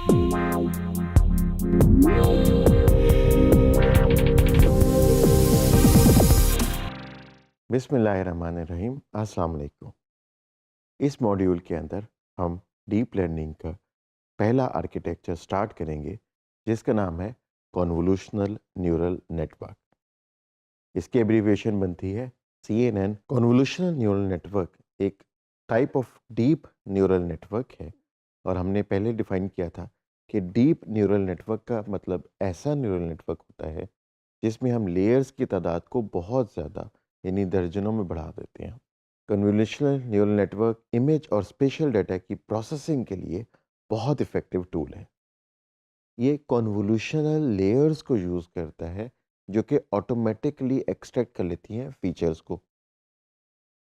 बिस्मिल्लाहिर्रहमानिर्रहीम। अस्सलाम वालेकुम। इस मॉड्यूल के अंदर हम डीप लर्निंग का पहला आर्किटेक्चर स्टार्ट करेंगे जिसका नाम है कन्वोल्यूशनल न्यूरल नेटवर्क। इसकी एब्रीविएशन बनती है CNN। कन्वोल्यूशनल न्यूरल नेटवर्क एक type of deep neural network है और हमने पहले डिफाइन किया था कि डीप न्यूरल नेटवर्क का मतलब ऐसा न्यूरल नेटवर्क होता है जिसमें हम लेयर्स की तादाद को बहुत ज़्यादा यानी दर्जनों में बढ़ा देते हैं। कन्वोल्यूशनल न्यूरल नेटवर्क इमेज और स्पेशल डाटा की प्रोसेसिंग के लिए बहुत इफ़ेक्टिव टूल है। ये कन्वोल्यूशनल लेयर्स को यूज़ करता है जो कि ऑटोमेटिकली एक्सट्रैक्ट कर लेती हैं फीचर्स को।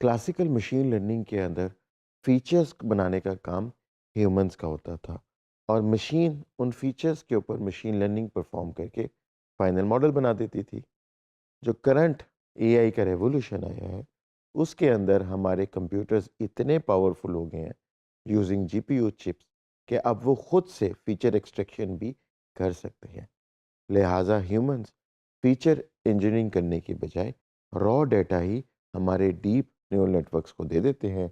क्लासिकल मशीन लर्निंग के अंदर फीचर्स बनाने का काम ह्यूमंस का होता था और मशीन उन फीचर्स के ऊपर मशीन लर्निंग परफॉर्म करके फाइनल मॉडल बना देती थी। जो करंट एआई का रेवोल्यूशन आया है उसके अंदर हमारे कंप्यूटर्स इतने पावरफुल हो गए हैं यूजिंग जीपीयू चिप्स कि अब वो खुद से फीचर एक्सट्रैक्शन भी कर सकते हैं। लिहाजा ह्यूमंस फीचर इंजीनियरिंग करने की बजाय रॉ डाटा ही हमारे डीप न्यूरल नेटवर्क्स को दे देते हैं।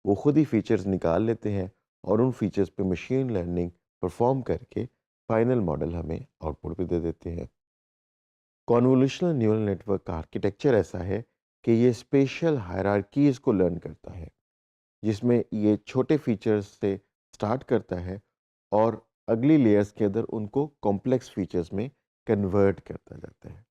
वो खुद ही फीचर्स निकाल लेते हैं और उन फीचर्स पे मशीन लर्निंग परफॉर्म करके फाइनल मॉडल हमें आउटपुट भी दे देते हैं। कन्वोल्यूशनल न्यूरल नेटवर्क का आर्किटेक्चर ऐसा है कि ये स्पेशल हायरार्कीज़ को लर्न करता है जिसमें ये छोटे फीचर्स से स्टार्ट करता है और अगली लेयर्स के अंदर उनको कॉम्प्लेक्स फीचर्स में कन्वर्ट करता जाता है।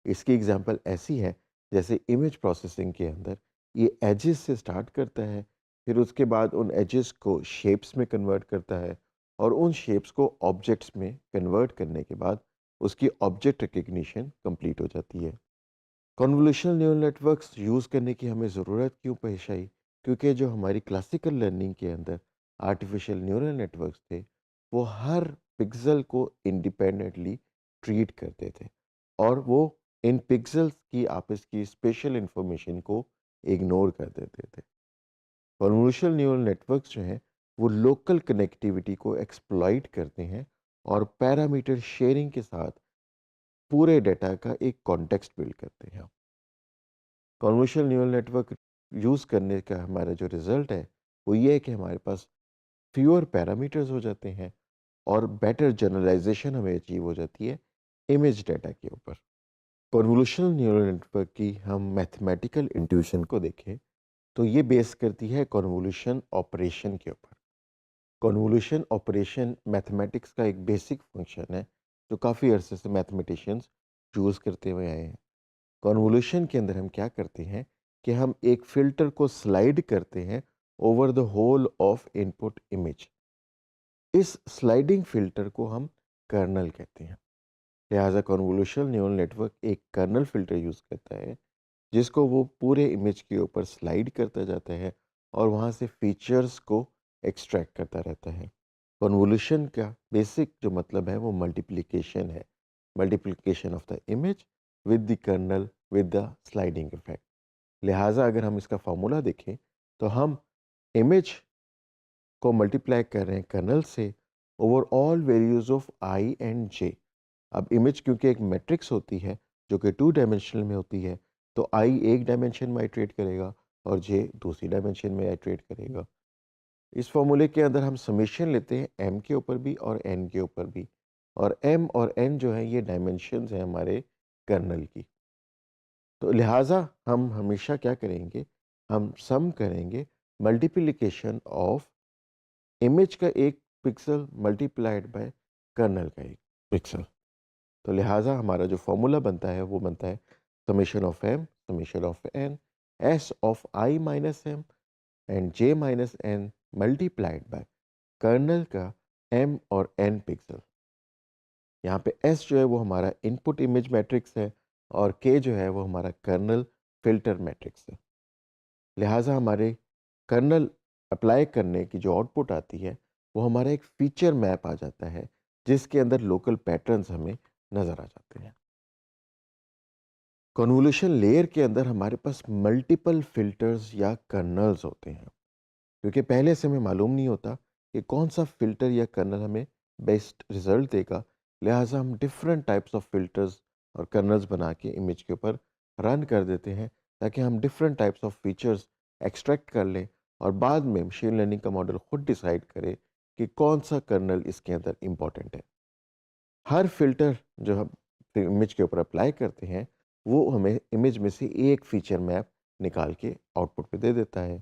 इसकी एग्जांपल ऐसी है जैसे इमेज प्रोसेसिंग के अंदर ये एजेस से स्टार्ट करता है, फिर उसके बाद उन एजेस को शेप्स में कन्वर्ट करता है और उन शेप्स को ऑब्जेक्ट्स में कन्वर्ट करने के बाद उसकी ऑब्जेक्ट रिकग्निशन कंप्लीट हो जाती है। कन्वोल्यूशनल न्यूरल नेटवर्क्स यूज़ करने की हमें ज़रूरत क्यों पेश आई? क्योंकि जो हमारी क्लासिकल लर्निंग के अंदर आर्टिफिशियल न्यूरल नेटवर्क्स थे, वो हर पिक्सेल को इंडिपेंडेंटली ट्रीट करते थे और वो इन पिक्सेल्स की आपस की स्पेशल इंफॉर्मेशन को इग्नोर कर देते थे। कन्वोल्यूशनल न्यूरल नेटवर्क्स जो हैं, वो लोकल कनेक्टिविटी को एक्सप्लॉइट करते हैं और पैरामीटर शेयरिंग के साथ पूरे डाटा का एक कॉन्टेक्स्ट बिल्ड करते हैं। कन्वोल्यूशनल न्यूरल नेटवर्क यूज़ करने का हमारा जो रिज़ल्ट है वो ये है कि हमारे पास फ्यूअर पैरामीटर्स हो जाते हैं और बेटर जनरलाइजेशन हमें अचीव हो जाती है इमेज डाटा के ऊपर। कन्वोल्यूशनल न्यूरल नेटवर्क की हम मैथमेटिकल इंट्यूशन को देखें तो ये बेस करती है कन्वोल्यूशन ऑपरेशन के ऊपर। कन्वोल्यूशन ऑपरेशन मैथमेटिक्स का एक बेसिक फंक्शन है जो काफ़ी अरसे से मैथमेटिशियंस यूज़ करते हुए आए हैं। कन्वोल्यूशन के अंदर हम क्या करते हैं कि हम एक फ़िल्टर को स्लाइड करते हैं over the whole of input image. इस स्लाइडिंग फ़िल्टर को हम कर्नल कहते हैं। लिहाजा कन्वोल्यूशनल न्यूरल नेटवर्क एक कर्नल फ़िल्टर यूज़ करता है जिसको वो पूरे इमेज के ऊपर स्लाइड करता जाता है और वहाँ से फीचर्स को एक्सट्रैक्ट करता रहता है। कन्वोल्यूशन का बेसिक जो मतलब है वो मल्टीप्लिकेशन है। Multiplication of the image with the kernel with the sliding effect. लिहाजा अगर हम इसका फार्मूला देखें तो हम इमेज को मल्टीप्लाई कर रहे हैं कर्नल से over all values of I and J. अब इमेज क्योंकि एक मैट्रिक्स होती है जो कि 2 डायमेंशनल में होती है तो आई एक डायमेंशन में आइट्रेट करेगा और जे दूसरी डायमेंशन में आइट्रेट करेगा। इस फॉर्मूले के अंदर हम समेशन लेते हैं एम के ऊपर भी और एन के ऊपर भी और एम और एन जो है ये डायमेंशंस हैं हमारे कर्नल की। तो लिहाजा हम हमेशा क्या करेंगे, हम सम करेंगे मल्टीप्लिकेशन ऑफ इमेज का एक पिक्सल मल्टीप्लाइड बाय कर्नल का एक पिक्सल। तो लिहाजा हमारा जो फॉर्मूला बनता है वो बनता है summation of m summation of n s of i minus m and j minus n multiplied by kernel का एम और एन पिक्सल। यहाँ पे एस जो है वो हमारा इनपुट इमेज मैट्रिक्स है और के जो है वो हमारा कर्नल फिल्टर मैट्रिक्स है। लिहाजा हमारे कर्नल अप्लाई करने की जो आउटपुट आती है वो हमारा एक फीचर मैप आ जाता है जिसके अंदर लोकल पैटर्न्स हमें नज़र आ जाते हैं। कन्वोल्यूशन लेयर के अंदर हमारे पास मल्टीपल फिल्टर्स या कर्नल्स होते हैं क्योंकि पहले से हमें मालूम नहीं होता कि कौन सा फिल्टर या कर्नल हमें बेस्ट रिजल्ट देगा। लिहाजा हम डिफरेंट टाइप्स ऑफ फिल्टर्स और कर्नल्स बना के इमेज के ऊपर रन कर देते हैं, ताकि हम different types of features extract कर लें और बाद में मशीन लर्निंग का मॉडल खुद डिसाइड करे कि कौन सा कर्नल इसके अंदर इम्पॉर्टेंट है। हर फ़िल्टर जो हम इमेज के ऊपर अप्लाई करते हैं, वो हमें इमेज में से एक फ़ीचर मैप निकाल के आउटपुट पे दे देता है।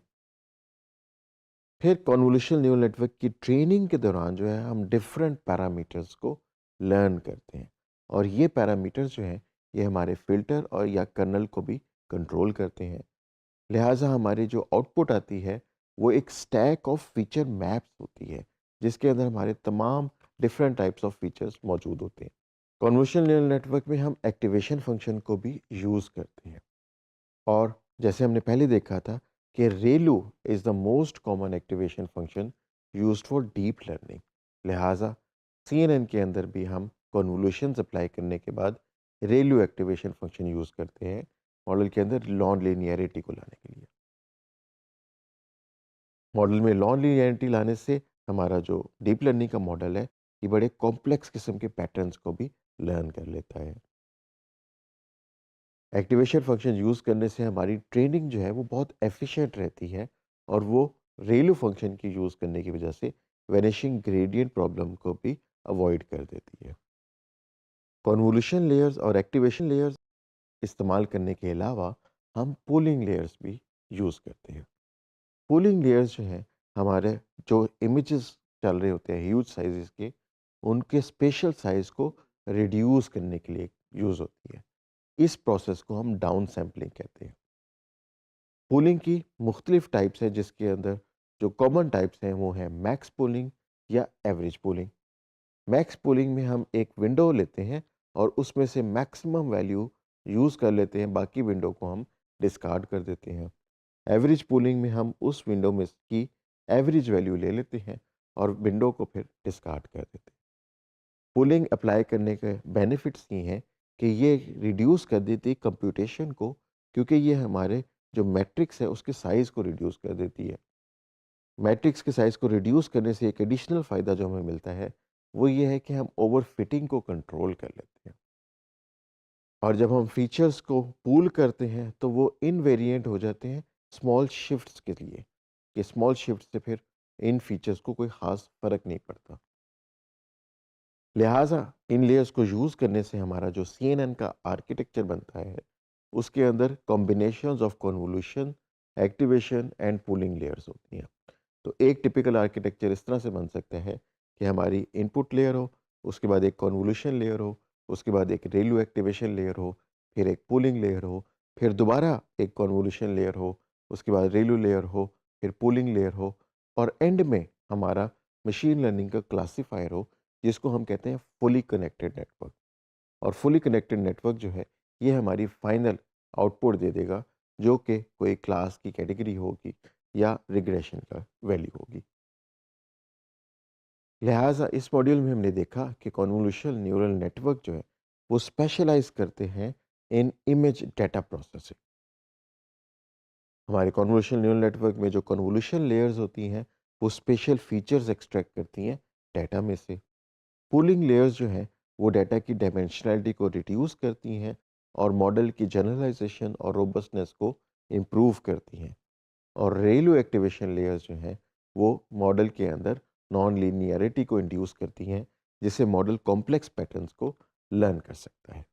फिर कन्वोल्यूशन न्यूरल नेटवर्क की ट्रेनिंग के दौरान जो है हम डिफरेंट पैरामीटर्स को लर्न करते हैं, और ये पैरामीटर्स जो हैं ये हमारे फ़िल्टर और या कर्नल को भी कंट्रोल करते हैं। लिहाजा हमारी जो आउटपुट आती है वो एक स्टैक ऑफ फ़ीचर मैप्स होती है, जिसके अंदर हमारे तमाम डिफरेंट टाइप्स ऑफ फ़ीचर्स मौजूद होते हैं। कन्वोल्यूशन न्यूरल नेटवर्क में हम एक्टिवेशन फ़ंक्शन को भी यूज़ करते हैं, और जैसे हमने पहले देखा था कि ReLU is the most common activation function used for deep learning. लिहाजा सीएनएन के अंदर भी हम कन्वोल्यूशंस अप्लाई करने के बाद रेलू एक्टिवेशन फंक्शन यूज़ करते हैं मॉडल के अंदर नॉन लीनियरिटी को लाने के लिए। मॉडल में नॉन लीनियरिटी लाने से हमारा जो डीप लर्निंग का मॉडल है ये बड़े कॉम्प्लेक्स किस्म के पैटर्न्स को भी लर्न कर लेता है। एक्टिवेशन फंक्शन यूज़ करने से हमारी ट्रेनिंग जो है वो बहुत एफिशिएंट रहती है, और वो रेलू फंक्शन की यूज़ करने की वजह से वैनिशिंग ग्रेडियंट प्रॉब्लम को भी अवॉइड कर देती है। कन्वोल्यूशन लेयर्स और एक्टिवेशन लेयर्स इस्तेमाल करने के अलावा हम पूलिंग लेयर्स भी यूज़ करते हैं। पूलिंग लेयर्स जो हैं हमारे जो इमेजेस चल रहे होते हैं ह्यूज साइजेस के, उनके स्पेशल साइज़ को रिड्यूस करने के लिए यूज़ होती है। इस प्रोसेस को हम डाउन सैम्पलिंग कहते हैं। पूलिंग की मुख्तलिफ टाइप्स हैं, जिसके अंदर जो कॉमन टाइप्स हैं वो हैं मैक्स पूलिंग या एवरेज पूलिंग। मैक्स पूलिंग में हम एक विंडो लेते हैं और उसमें से मैक्सिमम वैल्यू यूज़ कर लेते हैं, बाकी विंडो को हम डिस्कार्ड कर देते हैं। एवरेज पूलिंग में हम उस विंडो में की एवरेज वैल्यू ले लेते हैं और विंडो को फिर डिस्कार्ड कर देते हैं। पूलिंग अप्लाई करने के बेनिफिट्स ये हैं कि ये रिड्यूस कर देती है कंप्यूटेशन को, क्योंकि ये हमारे जो मैट्रिक्स है उसके साइज़ को रिड्यूस कर देती है। मैट्रिक्स के साइज़ को रिड्यूस करने से एक एडिशनल फ़ायदा जो हमें मिलता है वो ये है कि हम ओवरफिटिंग को कंट्रोल कर लेते हैं, और जब हम फीचर्स को पूल करते हैं तो वो इनवेरिएंट हो जाते हैं स्मॉल शिफ्ट्स के लिए, कि स्मॉल शिफ्ट से फिर इन फीचर्स को कोई ख़ास फ़र्क नहीं पड़ता। लिहाजा इन लेयर्स को यूज़ करने से हमारा जो सीएनएन का आर्किटेक्चर बनता है उसके अंदर combinations of convolution, activation and pooling layers होती हैं। तो एक टिपिकल आर्किटेक्चर इस तरह से बन सकता है कि हमारी इनपुट लेयर हो, उसके बाद एक कन्वोल्यूशन लेयर हो, उसके बाद एक रेलू एक्टिवेशन लेयर हो, फिर एक पूलिंग लेयर हो, फिर दोबारा एक कन्वोल्यूशन लेयर हो, उसके बाद रेलू लेयर हो, फिर पूलिंग लेयर हो, और एंड में हमारा मशीन लर्निंग का क्लासिफायर हो, जिसको हम कहते हैं फुली कनेक्टेड नेटवर्क। और फुली कनेक्टेड नेटवर्क जो है ये हमारी फाइनल आउटपुट दे देगा, जो कि कोई क्लास की कैटेगरी होगी या रिग्रेशन का वैल्यू होगी। लिहाजा इस मॉड्यूल में हमने देखा कि कन्वोल्यूशन न्यूरल नेटवर्क जो है वो स्पेशलाइज करते हैं इन इमेज डेटा प्रोसेसिंग। हमारे कन्वोल्यूशन न्यूरल नेटवर्क में जो कन्वोल्यूशन लेयर्स होती हैं वो स्पेशल फीचर्स एक्सट्रैक्ट करती हैं डाटा में से। पूलिंग लेयर्स जो हैं वो डाटा की डायमेंशनैलिटी को रिड्यूस करती हैं और मॉडल की जनरलाइजेशन और रोबस्टनेस को इम्प्रूव करती हैं। और रेलवे एक्टिवेशन लेयर्स जो हैं वो मॉडल के अंदर नॉन लीनियरिटी को इंड्यूस करती हैं, जिससे मॉडल कॉम्प्लेक्स पैटर्न्स को लर्न कर सकता है।